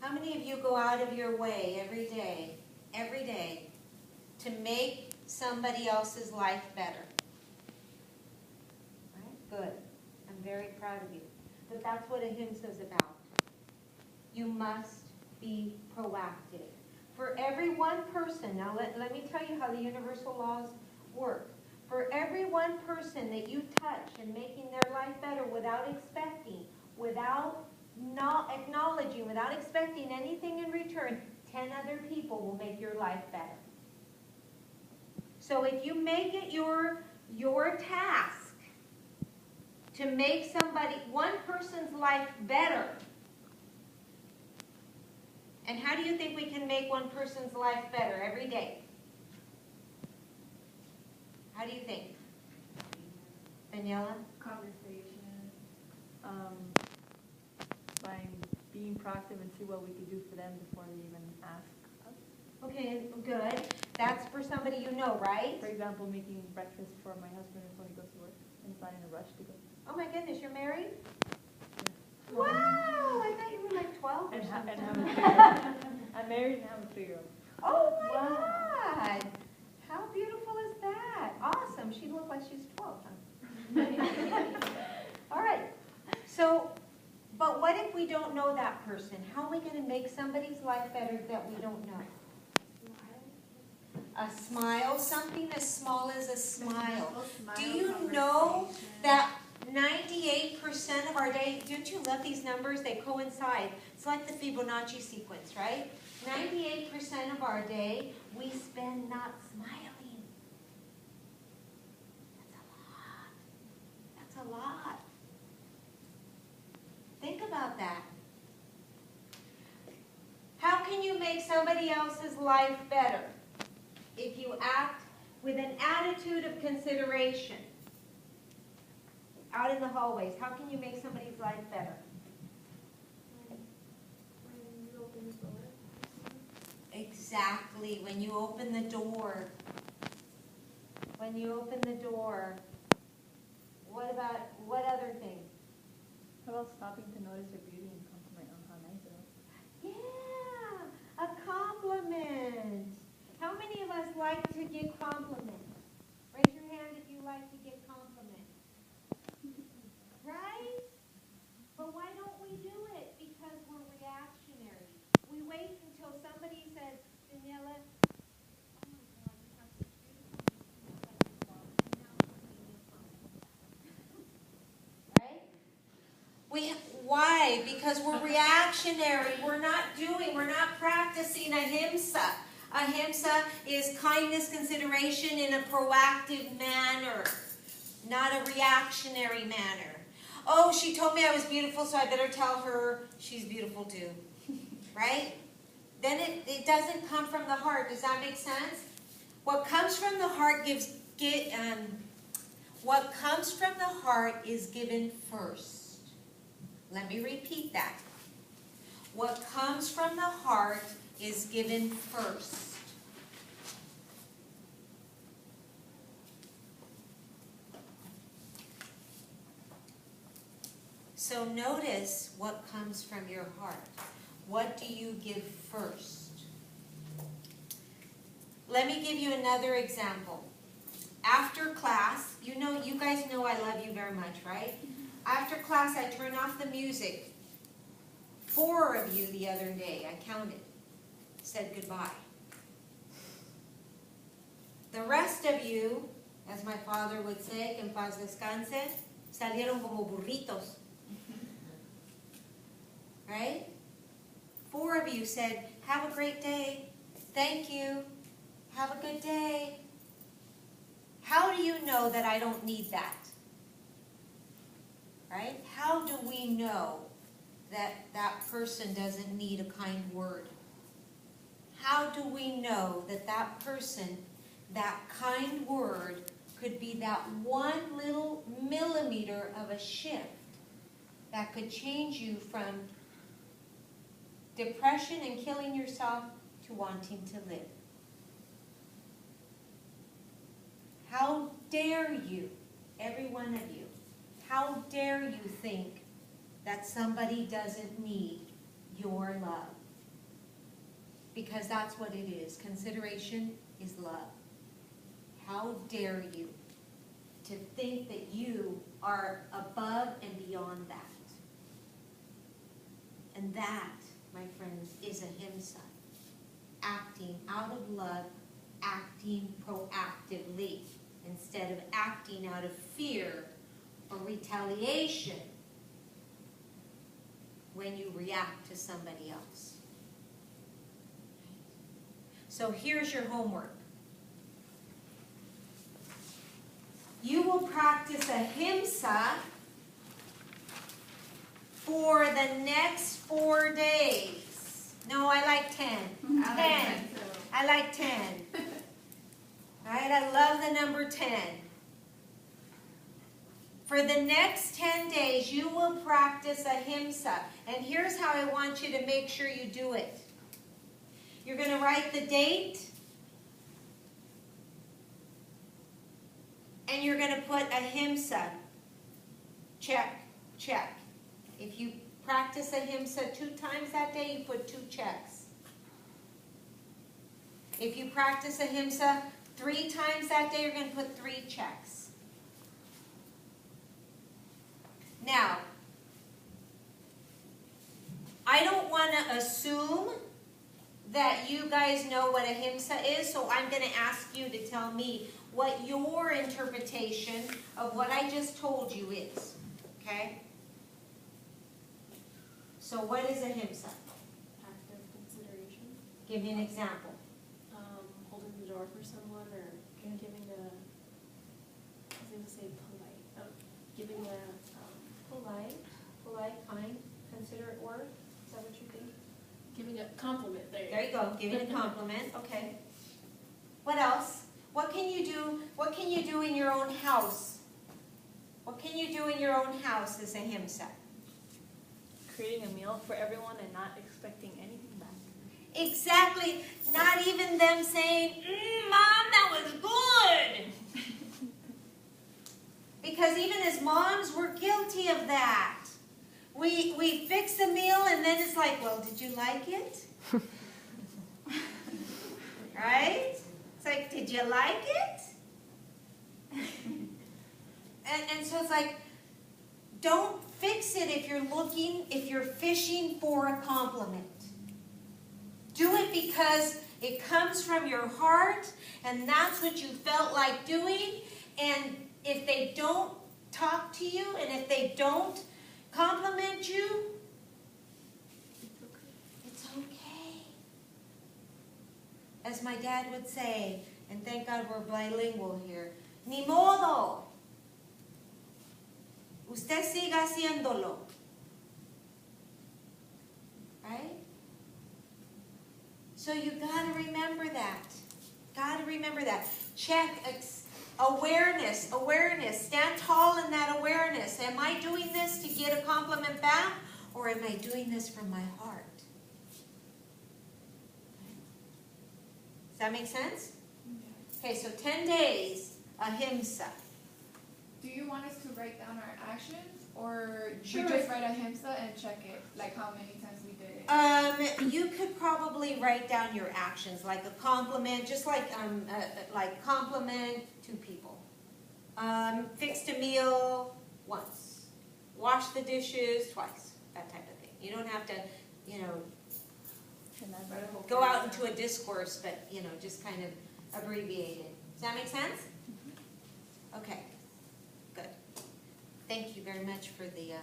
How many of you go out of your way every day, to make somebody else's life better? Right? Good. I'm very proud of you. But that's what Ahimsa is about. You must be proactive. For every one person, now let me tell you how the universal laws work. For every one person that you touch and making their life better without expecting, without not acknowledging, without expecting anything in return, 10 other people will make your life better. So if you make it your task to make one person's life better, and how do you think we can make one person's life better every day? How do you think? Daniela? Conversation, by being proactive and see what we could do for them before they even ask us. Okay, good. That's for somebody you know, right? For example, making breakfast for my husband when he goes to work and he's not in a rush to go. Oh my goodness, you're married? Yeah. Wow, I thought you were like 12 or And something. have a 3-year-old. I'm married and have a 3-year-old. Oh my God. How beautiful is that? Awesome. She looked like she's 12, huh? All right. So, but what if we don't know that person? How are we going to make somebody's life better that we don't know? A smile, something as small as a smile. Do you know that 98% of our day, don't you love these numbers? They coincide. It's like the Fibonacci sequence, right? 98% of our day we spend not smiling. That's a lot. Think about that. How can you make somebody else's life better? If you act with an attitude of consideration. Out in the hallways, how can you make somebody's life better? When you open the door. Exactly, when you open the door. When you open the door. What other thing? How about stopping to notice their beauty and compliment on how nice it is? Yeah, a compliment. How many of us like to get compliments? Raise your hand if you like to get compliments. Right? But why don't we do it? Because we're reactionary. We wait until somebody says, Daniela, oh my God, you have such beautiful nails like your dog. And now I'm giving you a compliment. Right? Why? Because we're reactionary. We're not practicing ahimsa. Ahimsa is kindness, consideration in a proactive manner, not a reactionary manner. Oh, she told me I was beautiful, so I better tell her she's beautiful too. Right? Then it doesn't come from the heart. Does that make sense? What comes from the heart is given first. Let me repeat that. What comes from the heart is given first. So notice what comes from your heart. What do you give first? Let me give you another example. After class, you guys know I love you very much, right? After class, I turn off the music. 4 of you the other day, I counted, said goodbye. The rest of you, as my father would say, que en paz descanse, salieron como burritos. Right? 4 of you said, have a great day. Thank you. Have a good day. How do you know that I don't need that? Right? How do we know that that person doesn't need a kind word? How do we know that that person, that kind word, could be that one little millimeter of a shift that could change you from depression and killing yourself to wanting to live? How dare you, every one of you, how dare you think that somebody doesn't need your love? Because that's what it is. Consideration is love. How dare you to think that you are above and beyond that? And that, my friends, is ahimsa. Acting out of love, acting proactively, instead of acting out of fear or retaliation when you react to somebody else. So here's your homework. You will practice ahimsa for the next 4 days. No, I like 10. 10. I like 10. Right? I love the number 10. For the next 10 days, you will practice ahimsa. And here's how I want you to make sure you do it. You're going to write the date. And you're going to put ahimsa. Check, check. If you practice ahimsa 2 times that day, you put 2 checks. If you practice ahimsa 3 times that day, you're going to put 3 checks. Now, I don't want to assume that you guys know what ahimsa is, so I'm going to ask you to tell me what your interpretation of what I just told you is. Okay? So what is ahimsa? Act of consideration. Give me an example. Holding the door for someone or giving a, I was going to say polite, giving a, Polite, kind, considerate word. Is that what you think? giving a compliment. There you go. Giving a compliment. Okay. What else? What can you do? What can you do in your own house? What can you do in your own house as ahimsa? Creating a meal for everyone and not expecting anything back. Exactly. Not even them saying, Mom, that was good. Because even as moms, we're guilty of that. We fix the meal and then it's like, well, did you like it? Right? It's like, did you like it? And so it's like, don't fix it if you're fishing for a compliment. Do it because it comes from your heart and that's what you felt like doing. And if they don't talk to you and if they don't compliment you, it's okay. As my dad would say, and thank God we're bilingual here, ni modo. Usted siga haciéndolo. Right? So you got to remember that. Got to remember that. Check awareness, awareness. Stand tall in that awareness. Am I doing this to get a compliment back, or am I doing this from my heart? Does that make sense? Okay, so 10 days, ahimsa. Do you want us to write down our actions, or Sure. we just write ahimsa and check it, like how many times we did it? You could probably write down your actions, like a compliment, just like compliment 2 people. Fixed a meal once. Wash the dishes twice. That type of thing. You don't have to, And then write a whole go out paragraph. into a discourse, but, just kind of abbreviate it. Does that make sense? Okay. Good. Thank you very much for the